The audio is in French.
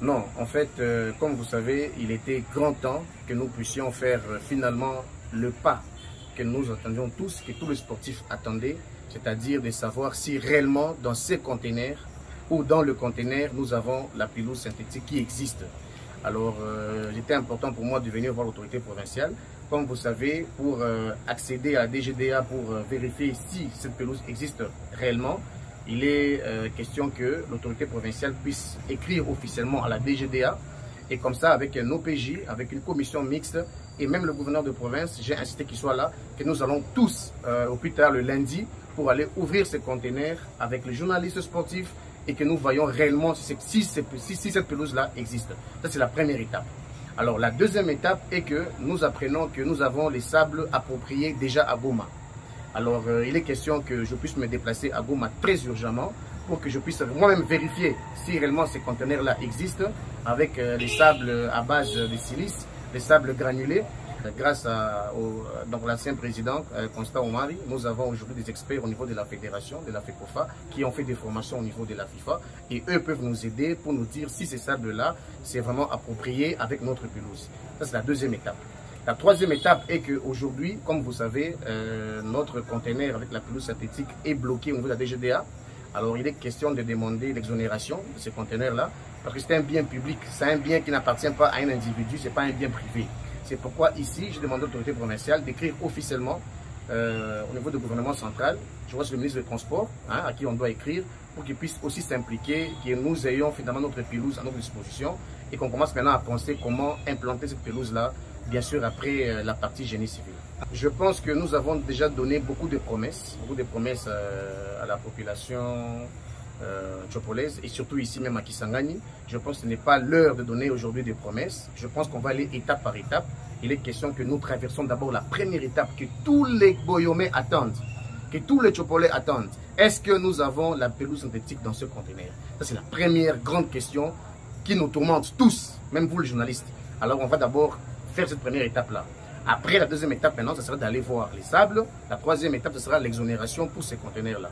Non, en fait, comme vous savez, il était grand temps que nous puissions faire finalement le pas que nous attendions tous, que tous les sportifs attendaient, c'est-à-dire de savoir si réellement dans ces conteneurs ou dans le conteneur, nous avons la pelouse synthétique qui existe. Alors, il était important pour moi de venir voir l'autorité provinciale. Comme vous savez, pour accéder à la DGDA, pour vérifier si cette pelouse existe réellement, il est question que l'autorité provinciale puisse écrire officiellement à la DGDA. Et comme ça, avec un OPJ, avec une commission mixte, et même le gouverneur de province, j'ai insisté qu'il soit là, que nous allons tous, au plus tard le lundi, pour aller ouvrir ces conteneurs avec les journalistes sportifs et que nous voyons réellement si cette pelouse-là existe. Ça, c'est la première étape. Alors, la deuxième étape est que nous apprenons que nous avons les sables appropriés déjà à Goma. Alors, il est question que je puisse me déplacer à Goma très urgemment pour que je puisse moi-même vérifier si réellement ces conteneurs-là existent avec les sables à base de silice, les sables granulés. Grâce à l'ancien président Constant Omari, nous avons aujourd'hui des experts au niveau de la fédération, de la FECOFA, qui ont fait des formations au niveau de la FIFA. Et eux peuvent nous aider pour nous dire si ces sables-là, c'est vraiment approprié avec notre pelouse. Ça, c'est la deuxième étape. La troisième étape est qu'aujourd'hui, comme vous savez, notre conteneur avec la pelouse synthétique est bloqué au niveau de la DGDA. Alors, il est question de demander l'exonération de ces conteneurs-là, parce que c'est un bien public, c'est un bien qui n'appartient pas à un individu, ce n'est pas un bien privé. C'est pourquoi ici, je demande à l'autorité provinciale d'écrire officiellement au niveau du gouvernement central, je vois c'est le ministre des Transports, à qui on doit écrire, pour qu'il puisse aussi s'impliquer, que nous ayons finalement notre pelouse à notre disposition et qu'on commence maintenant à penser comment implanter cette pelouse-là, bien sûr après la partie génie civil. Je pense que nous avons déjà donné beaucoup de promesses à la population tchopolaise et surtout ici même à Kisangani. Je pense que ce n'est pas l'heure de donner aujourd'hui des promesses. Je pense qu'on va aller étape par étape. Il est question que nous traversons d'abord la première étape que tous les Boyomais attendent, que tous les Tchopolais attendent. Est-ce que nous avons la pelouse synthétique dans ce conteneur? Ça, c'est la première grande question qui nous tourmente tous, même vous les journalistes. Alors on va d'abord faire cette première étape-là. Après, la deuxième étape, maintenant, ce sera d'aller voir les sables. La troisième étape, ce sera l'exonération pour ces conteneurs-là.